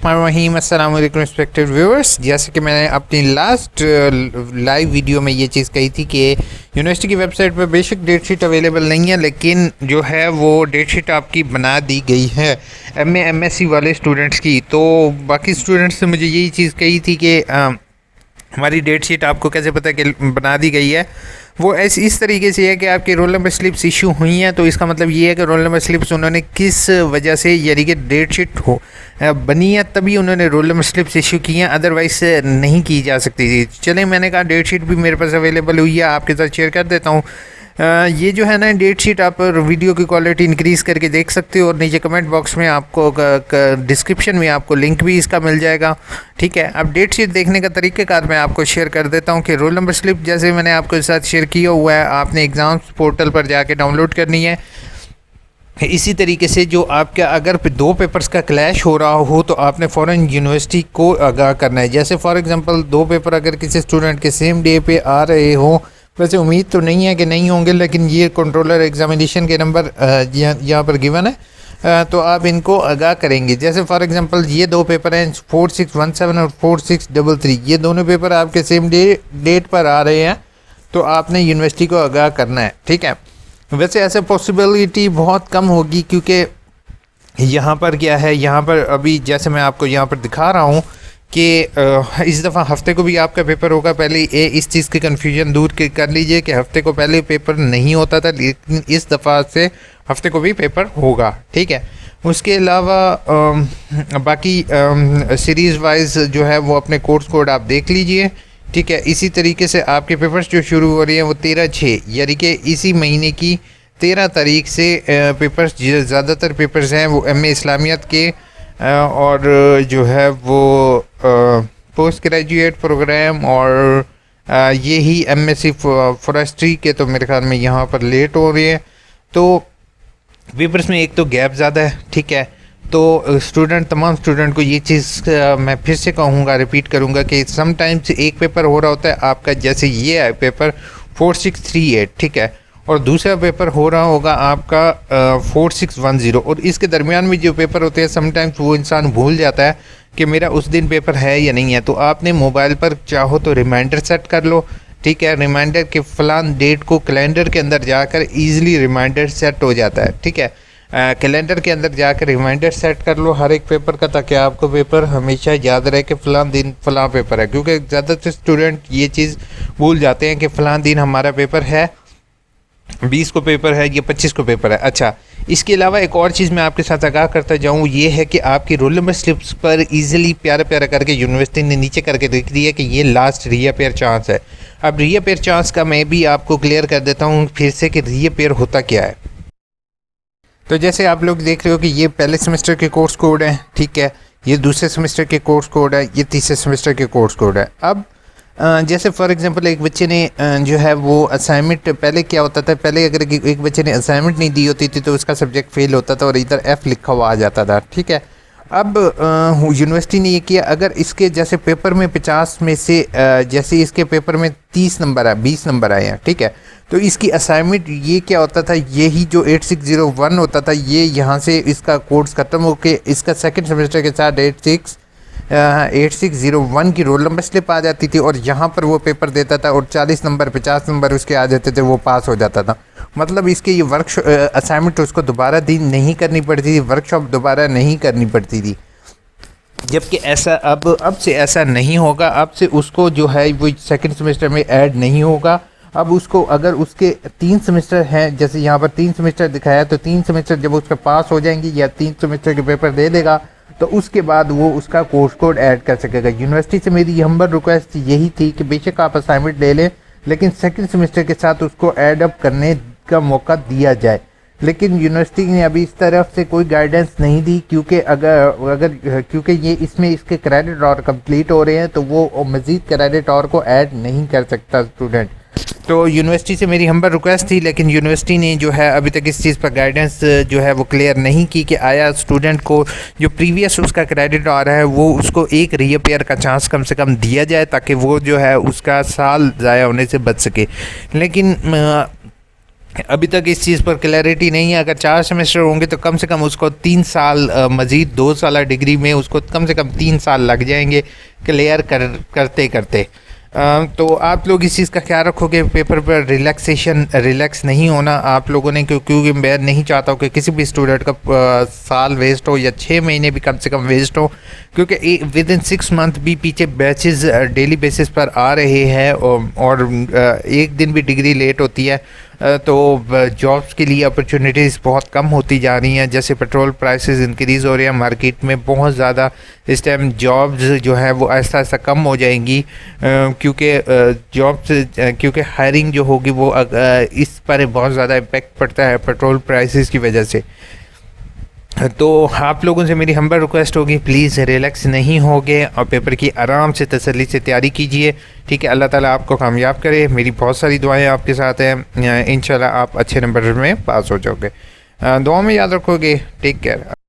रहीम अस्सलाम वालेकुम respected viewers. जैसे कि मैंने अपनी लास्ट लाइव वीडियो में ये चीज़ कही थी कि यूनिवर्सिटी की वेबसाइट पर बेशक डेट शीट अवेलेबल नहीं है, लेकिन जो है वो डेट शीट आपकी बना दी गई है एमएससी वाले स्टूडेंट्स की। तो बाकी स्टूडेंट्स से मुझे यही चीज़ कही थी कि हमारी डेट शीट आपको कैसे पता कि बना दी गई है। वो ऐसे इस तरीके से है कि आपकी रोल नंबर स्लिप्स इशू हुई हैं, तो इसका मतलब ये है कि रोल नंबर स्लिप्स उन्होंने किस वजह से, यानी कि डेट शीट हो बनी है तभी उन्होंने रोल नंबर स्लिप्स इशू की हैं, अदरवाइज नहीं की जा सकती थी। चलें, मैंने कहा डेट शीट भी मेरे पास अवेलेबल हुई है, आपके साथ शेयर कर देता हूँ। ये जो है ना डेट शीट, आप वीडियो की क्वालिटी इंक्रीज़ करके देख सकते हो और नीचे कमेंट बॉक्स में आपको डिस्क्रिप्शन में आपको लिंक भी इसका मिल जाएगा। ठीक है, अब डेट शीट देखने का तरीक़ाकार मैं आपको शेयर कर देता हूँ कि रोल नंबर स्लिप जैसे मैंने आपके साथ शेयर किया हुआ है, आपने एग्ज़ाम्स पोर्टल पर जाके डाउनलोड करनी है। इसी तरीके से जो आपका अगर दो पेपर्स का क्लैश हो रहा हो तो आपने फ़ौरन यूनिवर्सिटी को आगाह करना है। जैसे फॉर एग्ज़ाम्पल दो पेपर अगर किसी स्टूडेंट के सेम डे पे आ रहे हों, वैसे उम्मीद तो नहीं है कि नहीं होंगे, लेकिन ये कंट्रोलर एग्जामिनेशन के नंबर यहाँ पर गिवन है, तो आप इनको आगाह करेंगे। जैसे फॉर एग्जांपल ये दो पेपर हैं 4617 और 4633, ये दोनों पेपर आपके सेम डेट पर आ रहे हैं, तो आपने यूनिवर्सिटी को आगाह करना है। ठीक है, वैसे ऐसे पॉसिबिलिटी बहुत कम होगी, क्योंकि यहाँ पर क्या है, यहाँ पर अभी जैसे मैं आपको यहाँ पर दिखा रहा हूँ कि इस दफ़ा हफ्ते को भी आपका पेपर होगा। पहले इस चीज़ की कन्फ्यूजन दूर कर लीजिए कि हफ्ते को पहले पेपर नहीं होता था, लेकिन इस दफ़ा से हफ्ते को भी पेपर होगा। ठीक है, उसके अलावा बाकी सीरीज़ वाइज जो है वो अपने कोर्स कोड आप देख लीजिए। ठीक है, इसी तरीके से आपके पेपर्स जो शुरू हो रहे हैं वो 13/6 यानी कि इसी महीने की 13 तारीख से पेपर्स, ज़्यादातर पेपर्स हैं वो MA इस्लामियत के और जो है वो पोस्ट ग्रेजुएट प्रोग्राम और ये ही MSc फॉरेस्ट्री के, तो मेरे ख्याल में यहाँ पर लेट हो रहे हैं। तो पेपर्स में एक तो गैप ज़्यादा है। ठीक है, तो तमाम स्टूडेंट को ये चीज़ मैं फिर से कहूँगा, रिपीट करूँगा कि समटाइम्स एक पेपर हो रहा होता है आपका, जैसे ये है पेपर 4638, ठीक है, और दूसरा पेपर हो रहा होगा आपका 4610, और इसके दरमियान में जो पेपर होते हैं समटाइम्स वो इंसान भूल जाता है कि मेरा उस दिन पेपर है या नहीं है। तो आपने मोबाइल पर चाहो तो रिमाइंडर सेट कर लो। ठीक है, रिमाइंडर के फलान डेट को कैलेंडर के अंदर जाकर ईज़िली रिमाइंडर सेट हो जाता है। ठीक है, कैलेंडर के अंदर जाकर रिमाइंडर सेट कर लो हर एक पेपर का, ताकि आपको पेपर हमेशा याद रहे कि फ़लाँ दिन फ़लाँ पेपर है, क्योंकि ज़्यादातर स्टूडेंट ये चीज़ भूल जाते हैं कि फ़लाँ दिन हमारा पेपर है, 20 को पेपर है या 25 को पेपर है। अच्छा, इसके अलावा एक और चीज़ मैं आपके साथ आगाह करता जाऊँ, ये है कि आपकी रोल नंबर स्लिप्स पर इजीली प्यारा प्यारा करके यूनिवर्सिटी ने नीचे करके लिख दिया कि ये लास्ट रीअपेयर चांस है। अब रीअपेयर चांस का मैं भी आपको क्लियर कर देता हूँ फिर से कि रीअपेयर होता क्या है। तो जैसे आप लोग देख रहे हो कि ये पहले सेमेस्टर के कोर्स कोड है। ठीक है, ये दूसरे सेमेस्टर के कोर्स कोड है, ये तीसरे सेमेस्टर के कोर्स कोड है। अब जैसे फॉर एग्जांपल एक बच्चे ने जो है वो असाइनमेंट, पहले क्या होता था, पहले अगर एक बच्चे ने असाइनमेंट नहीं दी होती थी तो उसका सब्जेक्ट फेल होता था और इधर F लिखा हुआ आ जाता था। ठीक है, अब यूनिवर्सिटी ने ये किया, अगर इसके जैसे पेपर में 50 में से जैसे इसके पेपर में 30 नंबर है, 20 नंबर आए हैं। ठीक है, तो इसकी असाइनमेंट ये क्या होता था, यही जो 8601 होता था, ये यहाँ से इसका कोर्स ख़त्म होके इसका सेकंड सेमेस्टर के साथ 8601 की रोल नंबर स्लिप आ जाती थी और यहाँ पर वो पेपर देता था और 40 नंबर 50 नंबर उसके आ जाते थे, वो पास हो जाता था। मतलब इसके ये असाइनमेंट उसको दोबारा दी नहीं करनी पड़ती थी, वर्कशॉप दोबारा नहीं करनी पड़ती थी। जबकि ऐसा अब से ऐसा नहीं होगा, अब से उसको जो है वो सेकंड सेमेस्टर में ऐड नहीं होगा। अब उसको अगर उसके 3 सेमेस्टर हैं, जैसे यहाँ पर 3 सेमेस्टर दिखाया, तो 3 सेमेस्टर जब उसका पास हो जाएंगे या 3 सेमेस्टर के पेपर दे देगा तो उसके बाद वो उसका कोर्स कोड ऐड कर सकेगा। यूनिवर्सिटी से मेरी हम्बल रिक्वेस्ट यही थी कि बेशक आप असाइनमेंट ले लें, लेकिन सेकंड सेमेस्टर के साथ उसको ऐड अप करने का मौका दिया जाए। लेकिन यूनिवर्सिटी ने अभी इस तरफ से कोई गाइडेंस नहीं दी, क्योंकि क्योंकि ये इसमें इसके क्रेडिट और कंप्लीट हो रहे हैं, तो वो मज़ीद क्रेडिट और को ऐड नहीं कर सकता स्टूडेंट। तो यूनिवर्सिटी से मेरी हम्बल रिक्वेस्ट थी, लेकिन यूनिवर्सिटी ने जो है अभी तक इस चीज़ पर गाइडेंस जो है वो क्लियर नहीं की कि आया स्टूडेंट को जो प्रीवियस उसका क्रेडिट आ रहा है वो उसको एक रीअपेयर का चांस कम से कम दिया जाए, ताकि वो जो है उसका साल ज़ाया होने से बच सके। लेकिन अभी तक इस चीज़ पर क्लैरिटी नहीं है। अगर 4 सेमेस्टर होंगे तो कम से कम उसको 3 साल मज़ीद 2 साल डिग्री में उसको कम से कम 3 साल लग जाएंगे क्लियर करते करते। तो आप लोग इस चीज़ का ख्याल रखोगे, पेपर पर रिलैक्स नहीं होना आप लोगों ने, क्योंकि मैं नहीं चाहता हूँ कि किसी भी स्टूडेंट का साल वेस्ट हो या 6 महीने भी कम से कम वेस्ट हो, क्योंकि विद इन 6 मंथ भी पीछे बैचेस डेली बेसिस पर आ रहे हैं और एक दिन भी डिग्री लेट होती है तो जॉब्स के लिए अपॉर्चुनिटीज़ बहुत कम होती जा रही हैं। जैसे पेट्रोल प्राइसेस इंक्रीज़ हो रहे हैं मार्केट में बहुत ज़्यादा, इस टाइम जॉब्स जो है वो आहिस्ता आहिस्ता कम हो जाएंगी, क्योंकि हायरिंग जो होगी वो इस पर बहुत ज़्यादा इम्पेक्ट पड़ता है पेट्रोल प्राइसेस की वजह से। तो आप लोगों से मेरी हम्बल रिक्वेस्ट होगी, प्लीज़ रिलैक्स नहीं होगे और पेपर की आराम से तसल्ली से तैयारी कीजिए, ठीक है। अल्लाह ताला आपको कामयाब करे, मेरी बहुत सारी दुआएं आपके साथ हैं, इंशाल्लाह आप अच्छे नंबर में पास हो जाओगे। दुआ में याद रखोगे। Take care.